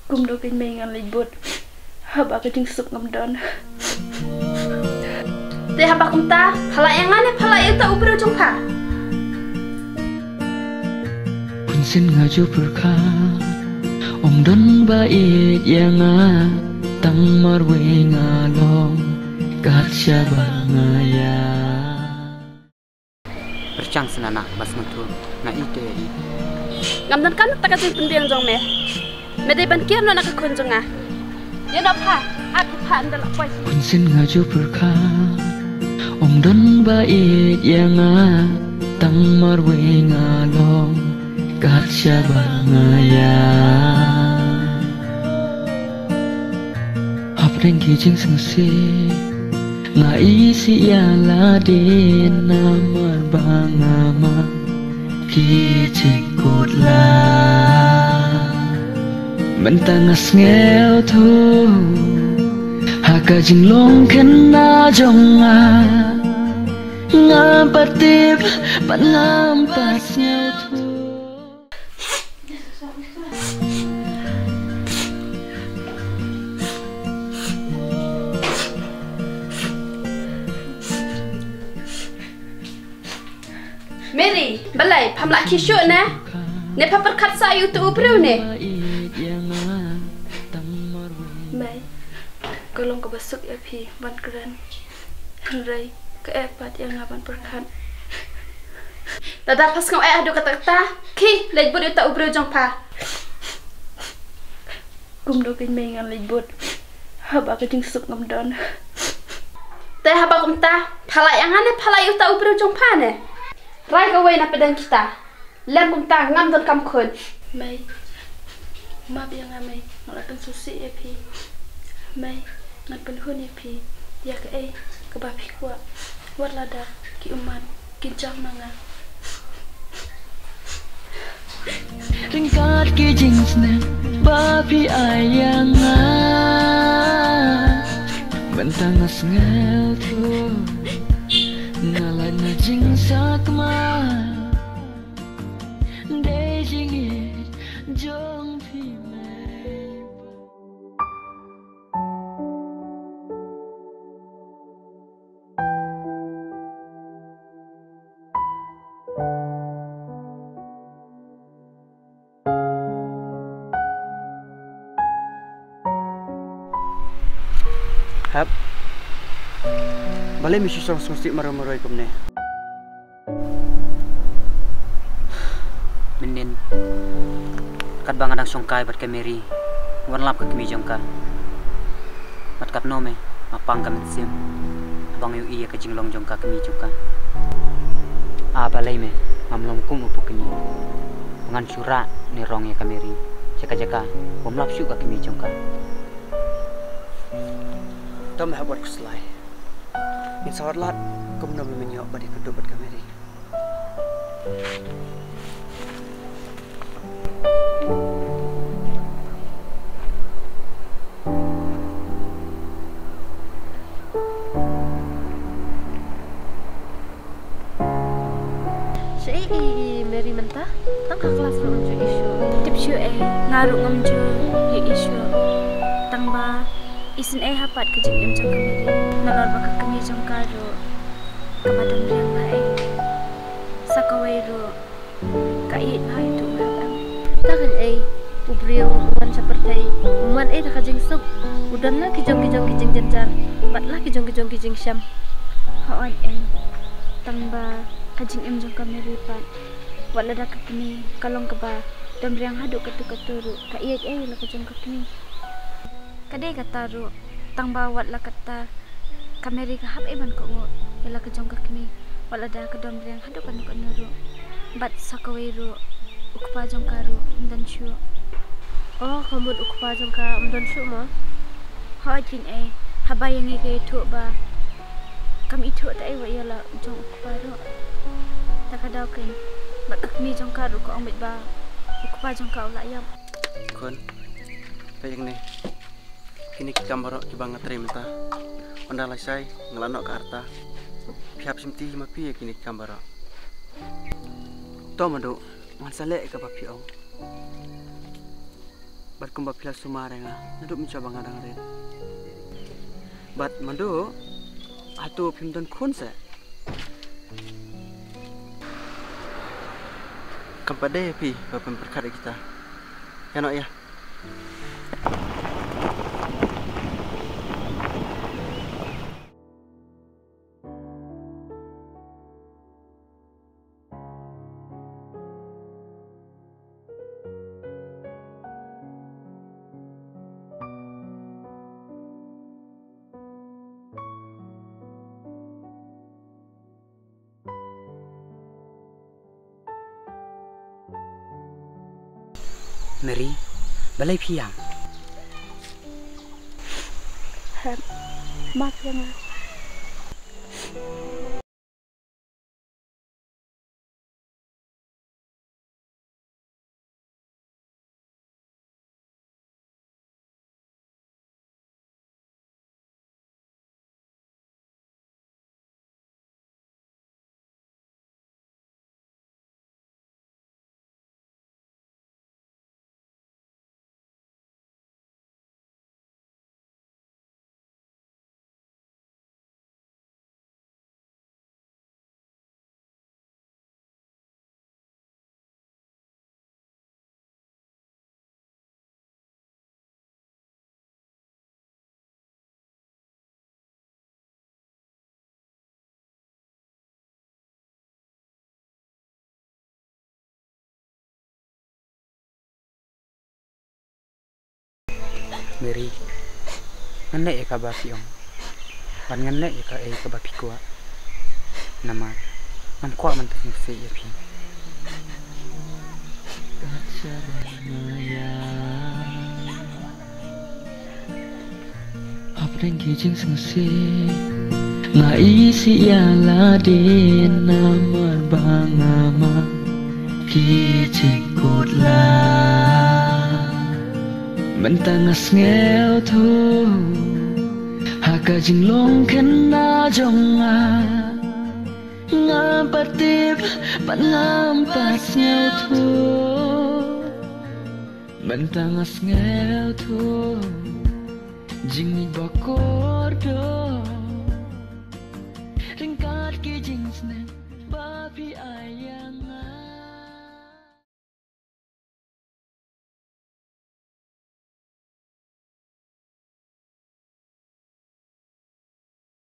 Cùng đôi kinh mình ăn lịch bột hợp bà cái chừng sụp ngầm đón Teh apa kumta phala yang ane phala itu ubro jongpa Kun sin ngaju berka Om don bait yang tang marwe ngalong kat syabangaya Bercang senana bas mutu na ite i ngamdan kan takajin pendiang jong me Mede ban kian no nak kun jonga ya na pha aku pha ndal kwai Kun sin ngaju berka Om don bait yang tang marwe ngalong kat syabangaya Apreng kijing sengse nga isi yala di namar bangama kijing kutla mentangas ngel tu haka jing long kena jonga ngapatip pan ngampas ngel tu Mary balai pamla kisho na ne papar khat sa yu tu ubro ne Mai Golong ke besuk ya pi ban keren Henry ke epat yang ngaban perkan Dada pas ngau adu kata-kata ki lej bud itu ubro jongpa Cùng đôi kinh mình ăn lịch bột hợp bà cái chừng sụp ngầm đón Teh apa kumta phala yang ane phala itu ubro jongpa ne Rai ka na pedang kita lem kumta ngamdan kam khun Mai Maaf yang amai ngelakan susi ya pi Mai ngan penhun ya pi ya ke bapi kuat Wat lada ki uman kincang manga Ringkat kijing sne bapi ayang mentangas ngel tu ngalai na jing sakma de jing it jong pi hap balai misi song song sik maroi kumne menin kat bangadang songkai bat kameri warlap ka kemi jongka bat kat nome mapang ka mitsim abang yu iya ka jinglong jongka kemi jongka balai me ngamlom kum upukni ngan sura ni rong ya kameri jaka bomlap syu ka kemi jongka Tom buat kuslai. Insawat lat, kau benar menyok badi kedua buat kameri. Sei Mary mentah tang ka kelas ro nju isu Tip syu ngaruk ngamju ya isu Tangba isin hapat ke jing jong kameri nalar baka kami jong karo kamadam riang lai sakawai ro kait hai tu mabang takan ubriyo man seperti man tak jing sup udan la kijong jenjar bat la kijong kijing syam hoan tangba kajing jong kameri pat wala da kami kalong kaba dam riang hadu katu kait la kajong kami kadai kata ru tang bawat la kata kameri ka hap ban ko ngo ela ka jong ka kini wala da ka dom riang hadu kan ru bat sakawai ru ukpa jong ka ru ndan shu oh kamu ukpa jong ka ndan shu mo ha jin haba yang ke thu ba kam itu ta wa yala jong ukpa ru ta ka daw ken bat kami jong ka ru ko ang ba ukpa jong ka la yam Kun payeng ne kini kamaro kibang ngatrim ta onda lasai ngelano ka arta piap simti mapi kini kamaro to madu man sale ka papi ong bat kumba pila sumarenga naduk mencoba ngadang red bat madu atu pimdan kun se kampade pi bapem perkara kita ya no ya Mary, balai piang. Maaf ya, Ma. Mary, ngene ya ka bapiong. Pan ngene ya ka bapi ko. Nama nam ko man tu se ya pi. Apreng kijing sengse nga isi ala de namar bangama kijing kutla mentangas ngel tu haka jing long kena jonga ngapatip pan ngampas ngel tu mentangas ngel tu jing ni bakordo ringkat ki jing snen bapi ayanga